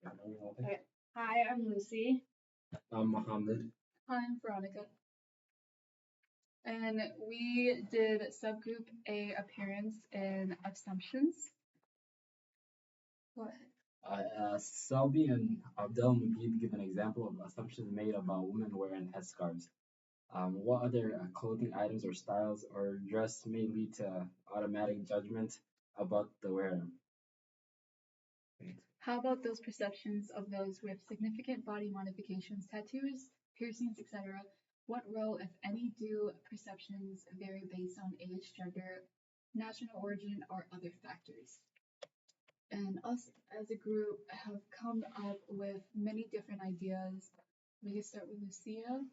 Okay. Hi, I'm Lucy. I'm Mohammed. Hi, I'm Veronica. And we did subgroup A appearance in assumptions. Go ahead. Selby and Abdel Mujib give an example of assumptions made about women wearing headscarves. What other clothing items or styles or dress may lead to automatic judgment about the wearer? How about those perceptions of those with significant body modifications, tattoos, piercings, etc.? What role, if any, do perceptions vary based on age, gender, national origin, or other factors? And us as a group have come up with many different ideas. We can start with Lucia.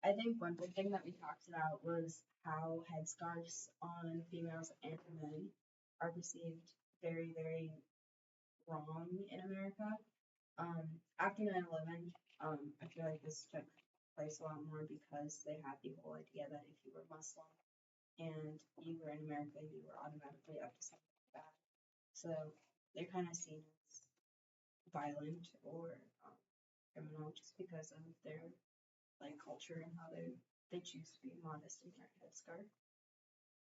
I think one big thing that we talked about was how headscarves on females and men are perceived very, very wrong in America. After 9/11, I feel like this took place a lot more because they had the whole idea that if you were Muslim and you were in America, you were automatically up to something bad. So they're kind of seen as violent or criminal just because of their like culture and how they choose to be modest in their headscarf.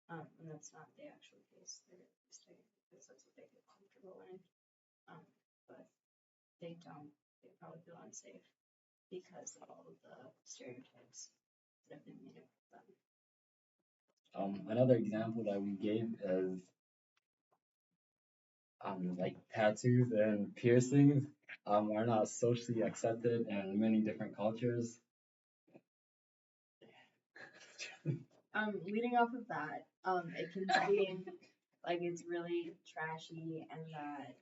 And that's not the actual case. They're just doing it because that's what they feel comfortable in. But they don't. They probably feel unsafe because of all of the stereotypes that have been made of them. Another example that we gave is like tattoos and piercings are not socially accepted in many different cultures. Leading off of that, it can seem like it's really trashy and that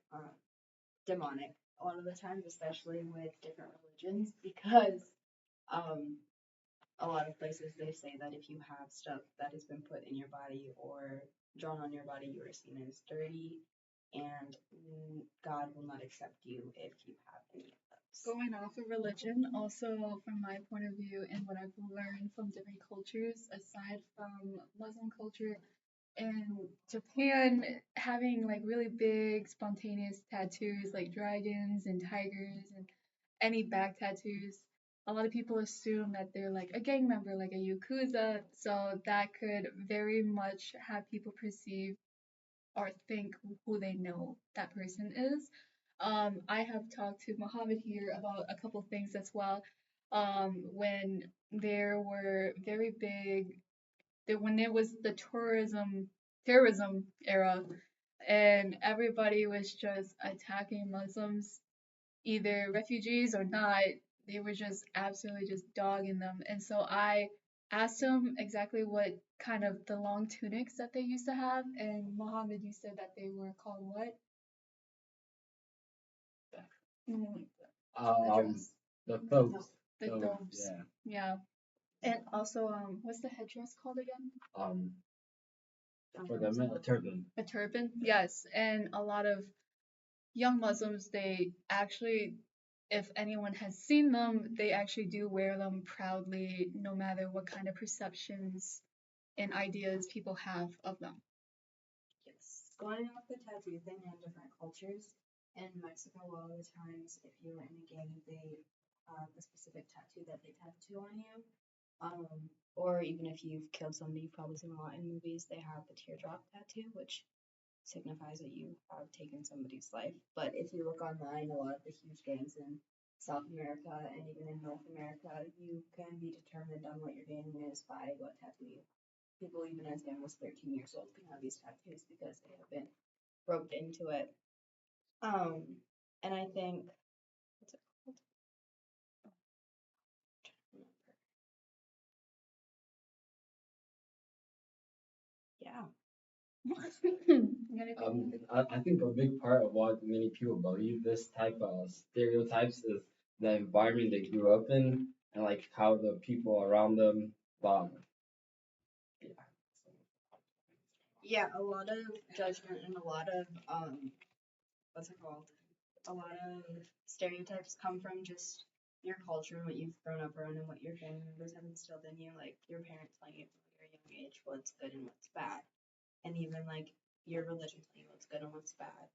demonic a lot of the times, especially with different religions, because um, a lot of places they say that if you have stuff that has been put in your body or drawn on your body, you are seen as dirty, and God will not accept you if you have any of those. Going off of religion, also from my point of view and what I've learned from different cultures, aside from Muslim culture, in Japan, having like really big spontaneous tattoos like dragons and tigers and any back tattoos, a lot of people assume that they're like a gang member, like a yakuza. So that could very much have people perceive or think who they know that person is. I have talked to Mohammed here about a couple things as well. When there were very big, when there was the terrorism era, and everybody was just attacking Muslims, either refugees or not, they were just absolutely just dogging them. And so I asked him exactly what kind of the long tunics that they used to have, and Mohammed, you said that they were called what? Mm, Um, the folks. the So, dobes. Yeah. And also, what's the headdress called again? Um, for the men, a turban. A turban, yes. And a lot of young Muslims, they actually, if anyone has seen them, they actually do wear them proudly, no matter what kind of perceptions and ideas people have of them. Yes. Going off the tattoo thing in different cultures, in Mexico, a lot of the times, if you're in a gang, they have a specific tattoo that they tattoo on you. Or even if you've killed somebody, you've probably seen a lot in movies, they have the teardrop tattoo, which signifies that you have taken somebody's life. But if you look online, a lot of the huge gangs in South America and even in North America, you can be determined on what your gang is by what tattoo you have. People even as young as 13 years old can have these tattoos because they have been roped into it. And I think, what's it called? Yeah. I think a big part of what many people believe this type of stereotypes is the environment they grew up in and like how the people around them um Yeah, a lot of judgment and a lot of what's it called? A lot of stereotypes come from just your culture and what you've grown up around and what your family members have instilled in you, like your parents telling you from a very young age what's good and what's bad. And and even like your religion telling you what's good and what's bad.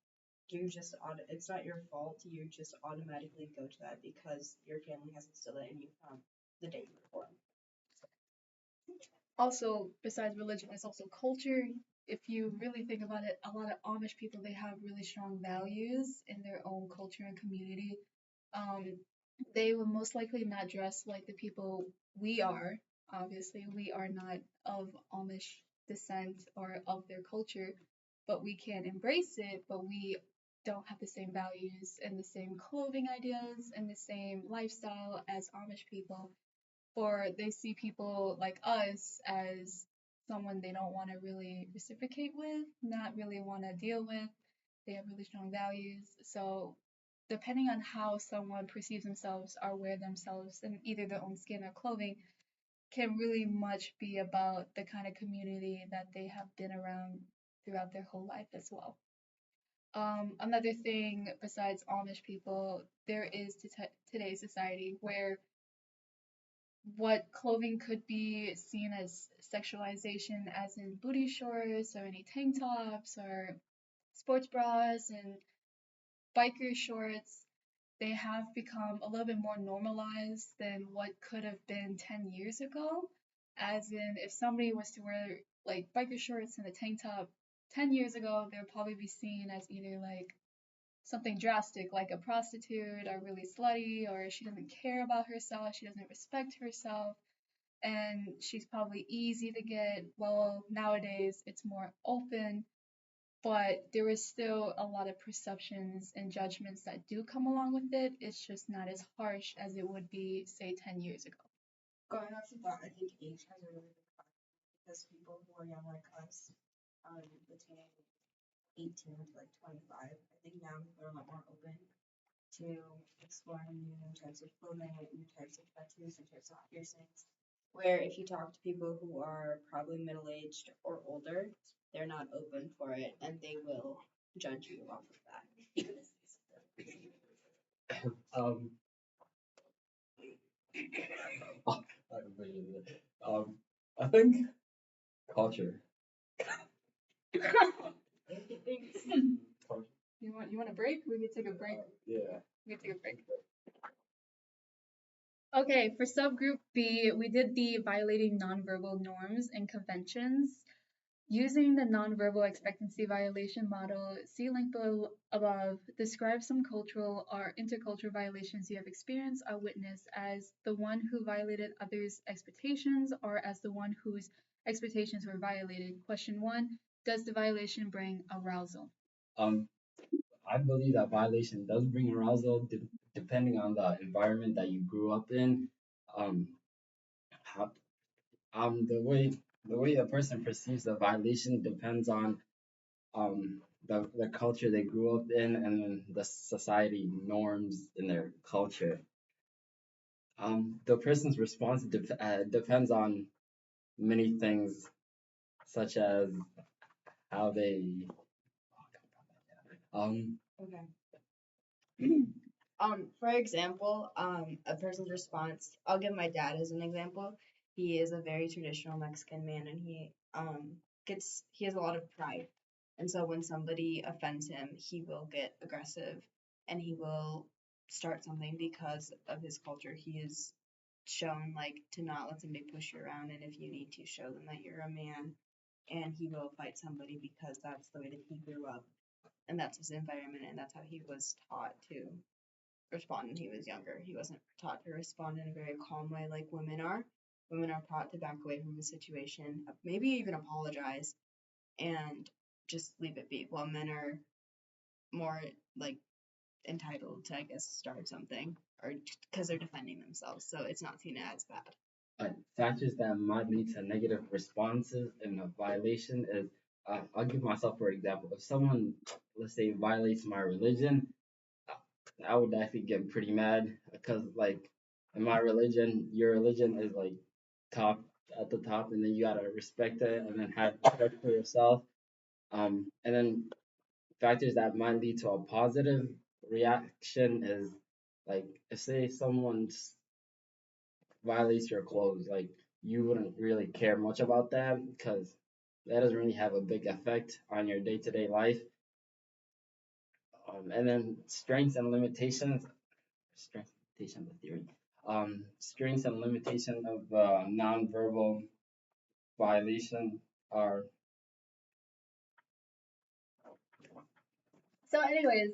You just it's not your fault. You just automatically go to that because your family has instilled it in you from the day you were born. Also, besides religion, it's also culture. If you really think about it, a lot of Amish people, they have really strong values in their own culture and community. Um, they will most likely not dress like the people we are. Obviously, we are not of Amish descent or of their culture, but we can embrace it, but we don't have the same values and the same clothing ideas and the same lifestyle as Amish people, or they see people like us as someone they don't want to really reciprocate with, not really want to deal with. They have really strong values. So, depending on how someone perceives themselves or wear themselves in either their own skin or clothing, can really much be about the kind of community that they have been around throughout their whole life as well. Another thing besides Amish people, there is today's society where what clothing could be seen as sexualization, as in booty shorts or any tank tops or sports bras and biker shorts, they have become a little bit more normalized than what could have been 10 years ago. As in, if somebody was to wear like biker shorts and a tank top 10 years ago, they would probably be seen as either like something drastic, like a prostitute or really slutty, or she doesn't care about herself, she doesn't respect herself, and she's probably easy to get. Well, nowadays it's more open, but there is still a lot of perceptions and judgments that do come along with it. It's just not as harsh as it would be, say, 10 years ago. Going off of that, I think age has a really big factor because people who are young like us, between 18 to like 25, I think now people are a lot more open to exploring new types of clothing, new types of tattoos, new types of piercings. Where if you talk to people who are probably middle aged or older, they're not open for it and they will judge you off of that. Um, um, I think culture. You want a break? We could take a break. Yeah. We could take a break. Okay, for subgroup B, we did the violating nonverbal norms and conventions. Using the nonverbal expectancy violation model, see link below above, describe some cultural or intercultural violations you have experienced or witnessed as the one who violated others' expectations or as the one whose expectations were violated. Question 1, does the violation bring arousal? Um, I believe that violation does bring arousal, depending on the environment that you grew up in. Um, how, the way a person perceives the violation depends on the culture they grew up in and then the society norms in their culture. The person's response depends on many things, such as how they um Okay. For example, a person's response, I'll give my dad as an example. He is a very traditional Mexican man and he has a lot of pride. And so when somebody offends him, he will get aggressive and he will start something because of his culture. He is shown like to not let somebody push you around, and if you need to show them that you're a man, and he will fight somebody because that's the way that he grew up and that's his environment and that's how he was taught to respond when he was younger. He wasn't taught to respond in a very calm way like women are. Women are taught to back away from a situation, maybe even apologize and just leave it be. While men are more like entitled to, I guess, start something or because they're defending themselves. So it's not seen as bad. factors that might lead to negative responses in a violation is I'll give myself for example. If someone, let's say, violates my religion, I would actually get pretty mad because like in my religion, your religion is like top at the top, and then you gotta respect it, and then have respect for yourself. And then factors that might lead to a positive reaction is like if say someone violates your clothes, like you wouldn't really care much about that because that doesn't really have a big effect on your day-to-day life. And then strengths and limitations, strengths and limitation of the theory. Strengths and limitation of nonverbal violation are. So, anyways,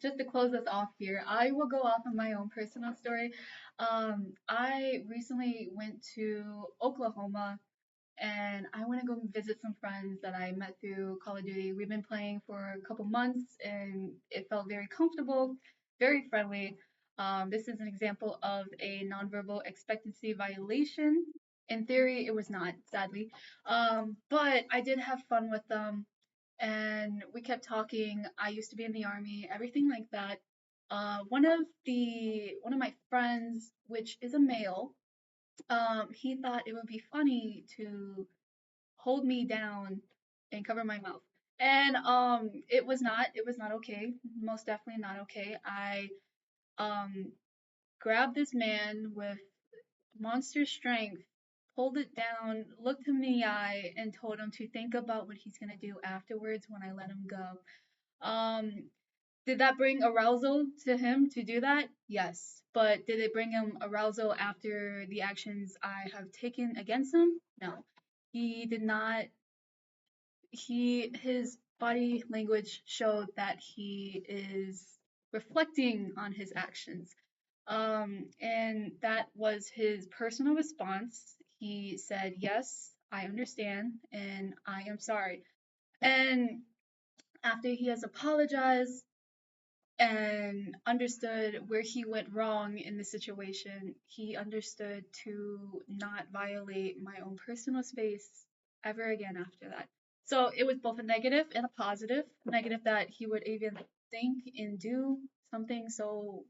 just to close us off here, I will go off on my own personal story. I recently went to Oklahoma and I want to go visit some friends that I met through Call of Duty. We've been playing for a couple months and it felt very comfortable, very friendly. This is an example of a nonverbal expectancy violation. In theory, it was not, sadly. But I did have fun with them and we kept talking. I used to be in the army, everything like that. One of my friends, which is a male, he thought it would be funny to hold me down and cover my mouth. And it was not okay. Most definitely not okay. I um grabbed this man with monster strength, pulled it down, looked him in the eye, and told him to think about what he's gonna do afterwards when I let him go. Um, did that bring arousal to him to do that? Yes. But did it bring him arousal after the actions I have taken against him? No. He did not his body language showed that he is reflecting on his actions. And that was his personal response. He said, "Yes, I understand, and I am sorry." And after he has apologized and understood where he went wrong in the situation, he understood to not violate my own personal space ever again after that. So it was both a negative and a positive. Negative that he would even think and do something so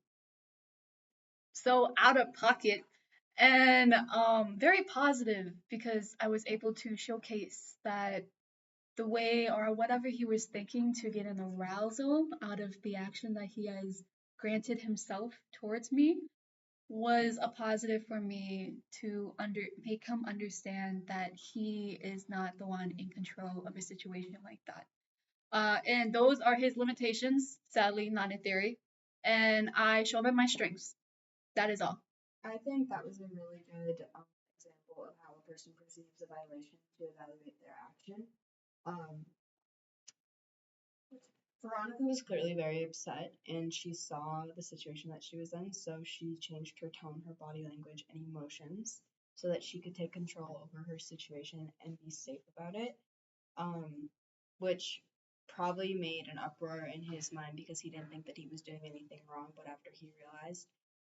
out of pocket, and very positive because I was able to showcase that the way or whatever he was thinking to get an arousal out of the action that he has granted himself towards me was a positive for me to make him understand that he is not the one in control of a situation like that. And those are his limitations, sadly, not in theory. And I show him my strengths. That is all. I think that was a really good example of how a person perceives a violation to evaluate their action. Um, Veronica was clearly very upset and she saw the situation that she was in, so she changed her tone, her body language, and emotions so that she could take control over her situation and be safe about it. Which probably made an uproar in his mind because he didn't think that he was doing anything wrong, but after he realized,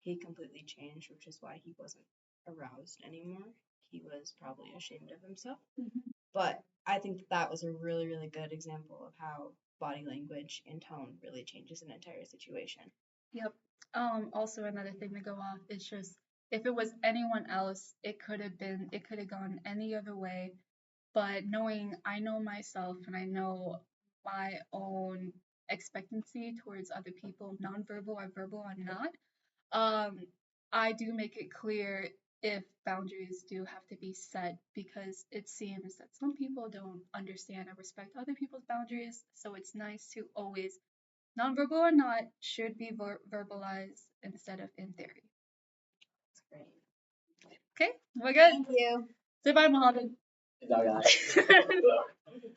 he completely changed, which is why he wasn't aroused anymore. He was probably ashamed of himself. But I think that that was a really, really good example of how body language and tone really changes an entire situation. Yep. Also another thing to go off is just if it was anyone else, it could have gone any other way. But knowing I know myself and I know my own expectancy towards other people, nonverbal or verbal or not, um, I do make it clear if boundaries do have to be set because it seems that some people don't understand or respect other people's boundaries. So it's nice to always, nonverbal or not, should be verbalized instead of in theory. That's great. Okay, we're good. Thank you. Say bye, Mohammed. Is that guy?